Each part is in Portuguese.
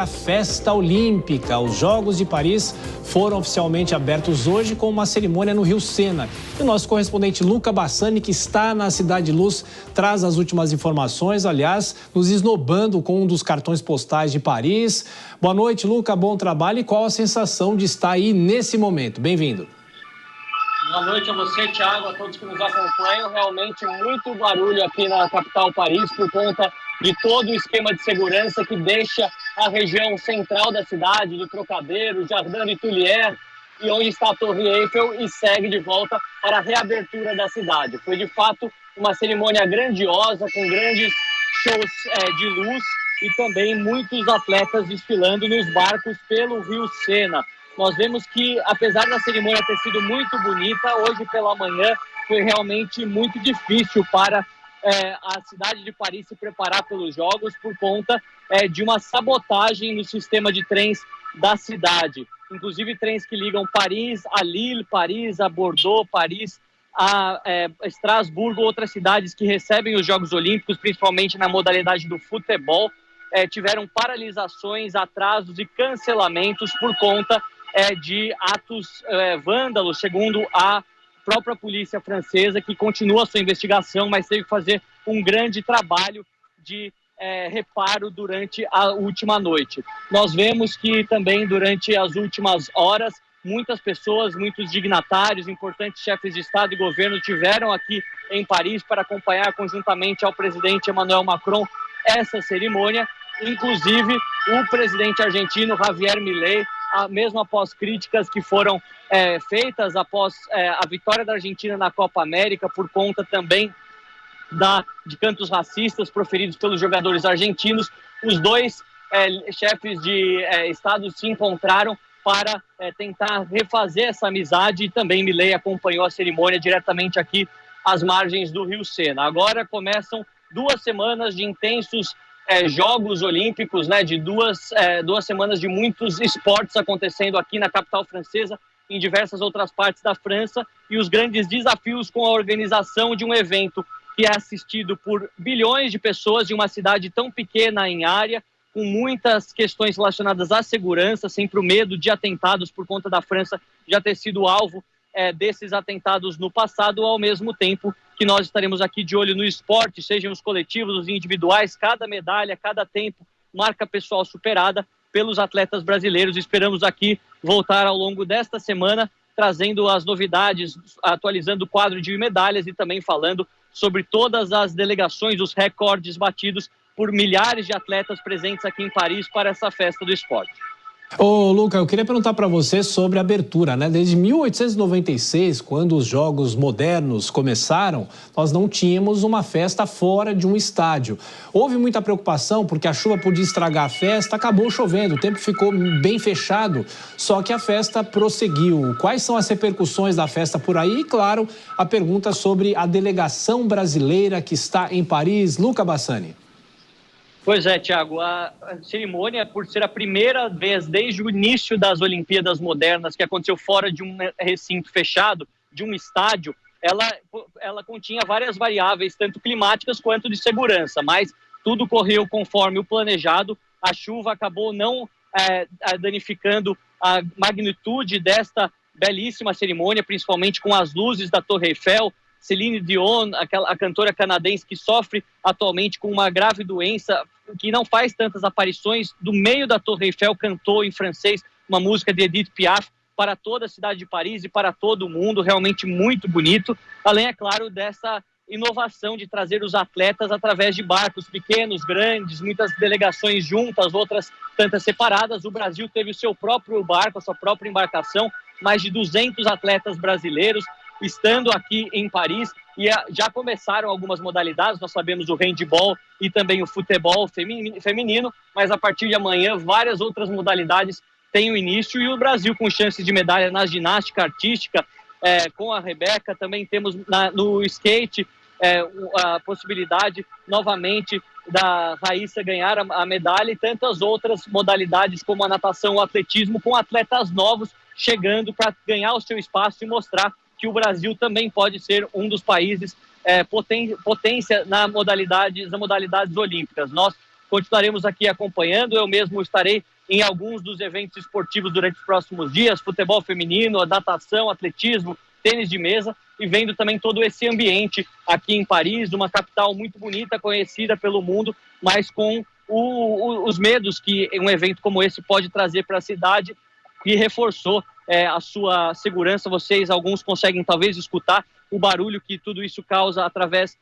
A festa olímpica. Os Jogos de Paris foram oficialmente abertos hoje com uma cerimônia no Rio Sena. E o nosso correspondente Luca Bassani, que está na Cidade de Luz, traz as últimas informações, aliás, nos esnobando com um dos cartões postais de Paris. Boa noite, Luca, bom trabalho. E qual a sensação de estar aí nesse momento? Bem-vindo. Boa noite a você, Thiago, a todos que nos acompanham. Realmente muito barulho aqui na capital Paris por conta de todo o esquema de segurança que deixa a região central da cidade, do Trocadero, Jardim de Tuileries, e onde está a Torre Eiffel, e segue de volta para a reabertura da cidade. Foi, de fato, uma cerimônia grandiosa, com grandes shows de luz e também muitos atletas desfilando nos barcos pelo Rio Sena. Nós vemos que, apesar da cerimônia ter sido muito bonita, hoje pela manhã foi realmente muito difícil para a cidade de Paris se preparar pelos Jogos por conta de uma sabotagem no sistema de trens da cidade. Inclusive trens que ligam Paris a Lille, Paris a Bordeaux, Paris a Estrasburgo, outras cidades que recebem os Jogos Olímpicos, principalmente na modalidade do futebol, tiveram paralisações, atrasos e cancelamentos por conta de atos vândalos, segundo a própria polícia francesa, que continua a sua investigação, mas teve que fazer um grande trabalho de reparo durante a última noite. Nós vemos que também durante as últimas horas, muitas pessoas, muitos dignatários, importantes chefes de Estado e governo tiveram aqui em Paris para acompanhar conjuntamente ao presidente Emmanuel Macron essa cerimônia, inclusive o presidente argentino Javier Milei, mesmo após críticas que foram feitas após a vitória da Argentina na Copa América, por conta também de cantos racistas proferidos pelos jogadores argentinos. Os dois chefes de Estado se encontraram para tentar refazer essa amizade, e também Milei acompanhou a cerimônia diretamente aqui às margens do Rio Sena. Agora começam 2 semanas de intensos Jogos Olímpicos, de duas semanas de muitos esportes acontecendo aqui na capital francesa, em diversas outras partes da França, e os grandes desafios com a organização de um evento que é assistido por bilhões de pessoas em uma cidade tão pequena em área, com muitas questões relacionadas à segurança, sempre o medo de atentados por conta da França já ter sido alvo desses atentados no passado, ao mesmo tempo que nós estaremos aqui de olho no esporte, sejam os coletivos, os individuais, cada medalha, cada tempo, marca pessoal superada pelos atletas brasileiros. Esperamos aqui voltar ao longo desta semana, trazendo as novidades, atualizando o quadro de medalhas e também falando sobre todas as delegações, os recordes batidos por milhares de atletas presentes aqui em Paris para essa festa do esporte. Ô, Luca, eu queria perguntar para você sobre a abertura, Desde 1896, quando os Jogos modernos começaram, nós não tínhamos uma festa fora de um estádio. Houve muita preocupação porque a chuva podia estragar a festa, acabou chovendo, o tempo ficou bem fechado, só que a festa prosseguiu. Quais são as repercussões da festa por aí? E, claro, a pergunta sobre a delegação brasileira que está em Paris. Luca Bassani. Pois é, Thiago, a cerimônia, por ser a primeira vez desde o início das Olimpíadas modernas que aconteceu fora de um recinto fechado, de um estádio, ela continha várias variáveis, tanto climáticas quanto de segurança, mas tudo correu conforme o planejado. A chuva acabou não danificando a magnitude desta belíssima cerimônia, principalmente com as luzes da Torre Eiffel. Celine Dion, a cantora canadense que sofre atualmente com uma grave doença, que não faz tantas aparições, do meio da Torre Eiffel cantou em francês uma música de Edith Piaf para toda a cidade de Paris e para todo o mundo, realmente muito bonito. Além, é claro, dessa inovação de trazer os atletas através de barcos pequenos, grandes, muitas delegações juntas, outras tantas separadas. O Brasil teve o seu próprio barco, a sua própria embarcação, mais de 200 atletas brasileiros estando aqui em Paris, e já começaram algumas modalidades. Nós sabemos o handebol e também o futebol feminino, mas a partir de amanhã várias outras modalidades têm o início, e o Brasil com chances de medalha na ginástica artística, com a Rebeca. Também temos no skate a possibilidade novamente da Raíssa ganhar a medalha, e tantas outras modalidades como a natação, o atletismo, com atletas novos chegando para ganhar o seu espaço e mostrar que o Brasil também pode ser um dos países potência nas modalidades olímpicas. Nós continuaremos aqui acompanhando. Eu mesmo estarei em alguns dos eventos esportivos durante os próximos dias, futebol feminino, natação, atletismo, tênis de mesa, e vendo também todo esse ambiente aqui em Paris, uma capital muito bonita, conhecida pelo mundo, mas com os medos que um evento como esse pode trazer para a cidade, que reforçou a sua segurança. Vocês, alguns, conseguem talvez escutar o barulho que tudo isso causa através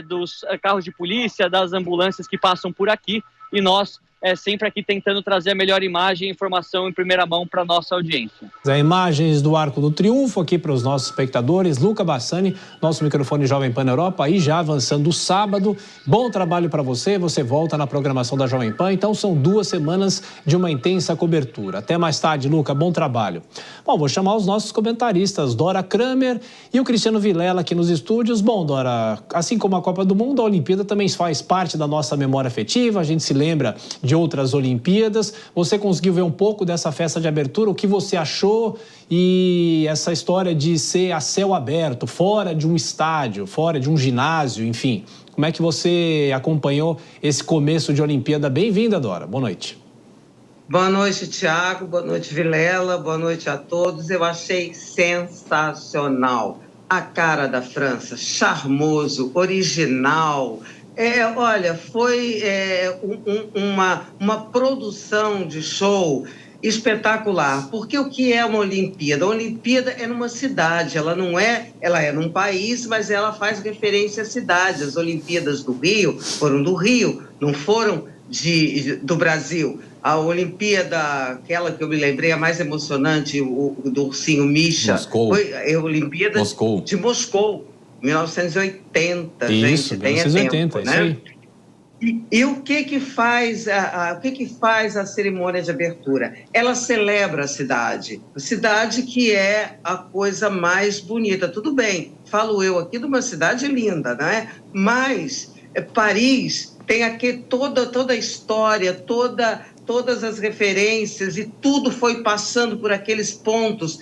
dos carros de polícia, das ambulâncias que passam por aqui, e nós sempre aqui tentando trazer a melhor imagem e informação em primeira mão para a nossa audiência. As imagens do Arco do Triunfo aqui para os nossos espectadores. Luca Bassani, nosso microfone Jovem Pan Europa, aí já avançando o sábado. Bom trabalho para você, você volta na programação da Jovem Pan, então são 2 semanas de uma intensa cobertura. Até mais tarde, Luca, bom trabalho. Bom, vou chamar os nossos comentaristas, Dora Kramer e o Cristiano Vilela aqui nos estúdios. Bom, Dora, assim como a Copa do Mundo, a Olimpíada também faz parte da nossa memória afetiva, a gente se lembra de outras Olimpíadas. Você conseguiu ver um pouco dessa festa de abertura? O que você achou? E essa história de ser a céu aberto, fora de um estádio, fora de um ginásio, enfim. Como é que você acompanhou esse começo de Olimpíada? Bem-vinda, Dora. Boa noite. Boa noite, Thiago. Boa noite, Vilela. Boa noite a todos. Eu achei sensacional. A cara da França, charmoso, original. Olha, foi uma produção de show espetacular, porque o que é uma Olimpíada? A Olimpíada é numa cidade, ela é num país, mas ela faz referência à cidade. As Olimpíadas do Rio foram do Rio, não foram do Brasil. A Olimpíada, aquela que eu me lembrei, a mais emocionante, do ursinho Misha, foi a Olimpíada de Moscou. 1980, isso, gente, 1980, tem tempo, né? E o que faz a cerimônia de abertura? Ela celebra a cidade que é a coisa mais bonita. Tudo bem, falo eu aqui de uma cidade linda, né? Mas Paris tem aqui toda a história, todas as referências, e tudo foi passando por aqueles pontos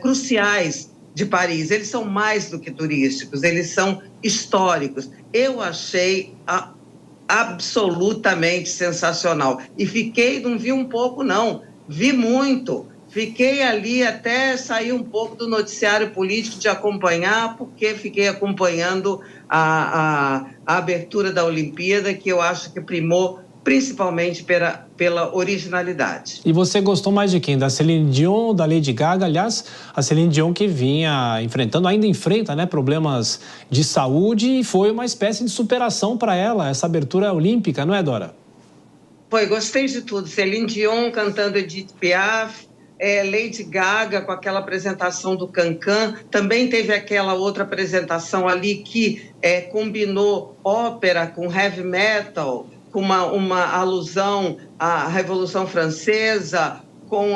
cruciais de Paris. Eles são mais do que turísticos, eles são históricos. Eu achei absolutamente sensacional. E não vi um pouco não, vi muito. Fiquei ali até sair um pouco do noticiário político de acompanhar, porque fiquei acompanhando a abertura da Olimpíada, que eu acho que primou principalmente pela originalidade. E você gostou mais de quem? Da Celine Dion, da Lady Gaga? Aliás, a Celine Dion que ainda enfrenta, né, problemas de saúde, e foi uma espécie de superação para ela, essa abertura olímpica, não é, Dora? Foi, gostei de tudo. Celine Dion cantando Edith Piaf, Lady Gaga com aquela apresentação do Cancan, também teve aquela outra apresentação ali que combinou ópera com heavy metal, com uma alusão à Revolução Francesa, com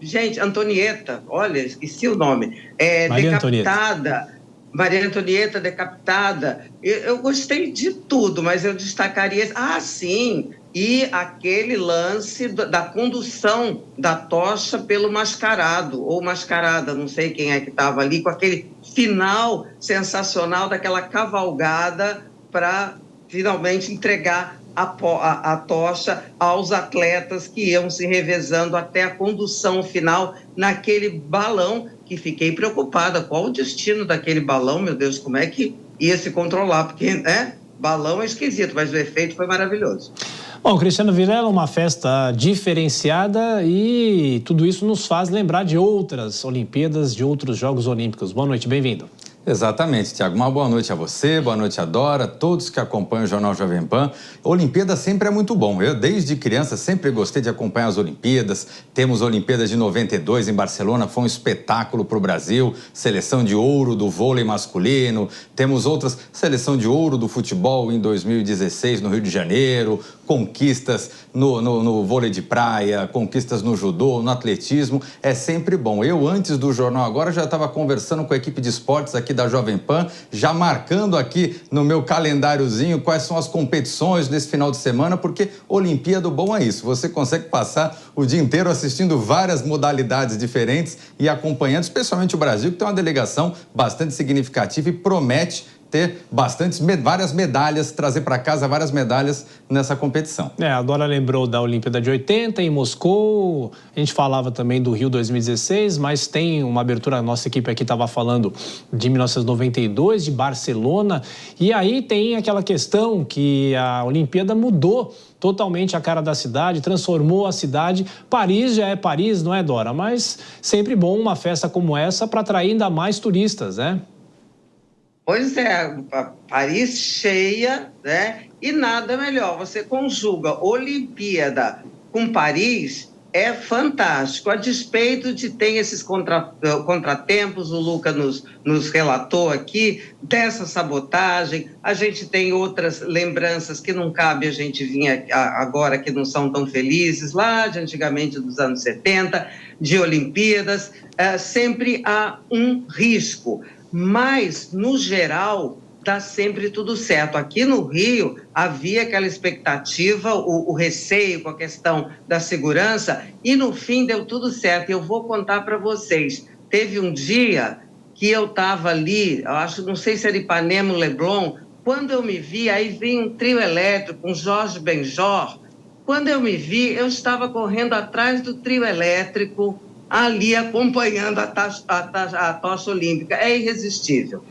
gente, Antonieta, olha, esqueci o nome, Maria Antonieta decapitada. Eu gostei de tudo, mas eu destacaria... sim, e aquele lance da condução da tocha pelo mascarado, ou mascarada, não sei quem é que estava ali, com aquele final sensacional daquela cavalgada para finalmente entregar a tocha aos atletas que iam se revezando até a condução final naquele balão, que fiquei preocupada. Qual o destino daquele balão, meu Deus, como é que ia se controlar? Porque, balão é esquisito, mas o efeito foi maravilhoso. Bom, Cristiano Vilela, uma festa diferenciada, e tudo isso nos faz lembrar de outras Olimpíadas, de outros Jogos Olímpicos. Boa noite, bem-vindo. Exatamente, Tiago. Uma boa noite a você, boa noite a Dora, todos que acompanham o Jornal Jovem Pan. Olimpíada sempre é muito bom. Eu, desde criança, sempre gostei de acompanhar as Olimpíadas. Temos a Olimpíada de 92 em Barcelona, foi um espetáculo para o Brasil. Seleção de ouro do vôlei masculino. Temos outras, seleção de ouro do futebol em 2016 no Rio de Janeiro. Conquistas no vôlei de praia, conquistas no judô, no atletismo. É sempre bom. Eu, antes do Jornal Agora, já estava conversando com a equipe de esportes aqui da Jovem Pan, já marcando aqui no meu calendáriozinho quais são as competições desse final de semana, porque Olimpíada, bom é isso, você consegue passar o dia inteiro assistindo várias modalidades diferentes e acompanhando, especialmente o Brasil, que tem uma delegação bastante significativa e promete ter várias medalhas, trazer para casa várias medalhas nessa competição. A Dora lembrou da Olimpíada de 80 em Moscou, a gente falava também do Rio 2016, mas tem uma abertura, a nossa equipe aqui estava falando de 1992, de Barcelona, e aí tem aquela questão que a Olimpíada mudou totalmente a cara da cidade, transformou a cidade. Paris já é Paris, não é, Dora? Mas sempre bom uma festa como essa para atrair ainda mais turistas, né? Pois é, Paris cheia, né? E nada melhor, você conjuga Olimpíada com Paris, é fantástico. A despeito de ter esses contratempos, o Luca nos relatou aqui, dessa sabotagem, a gente tem outras lembranças que não cabe a gente vir agora, que não são tão felizes, lá de antigamente dos anos 70, de Olimpíadas, sempre há um risco, mas, no geral, dá sempre tudo certo. Aqui no Rio havia aquela expectativa, o receio com a questão da segurança, e no fim deu tudo certo. Eu vou contar para vocês. Teve um dia que eu estava ali, não sei se era Ipanema ou Leblon, quando eu me vi, aí veio um trio elétrico, um Jorge Benjor. Quando eu me vi, eu estava correndo atrás do trio elétrico, ali acompanhando a tocha olímpica. É irresistível.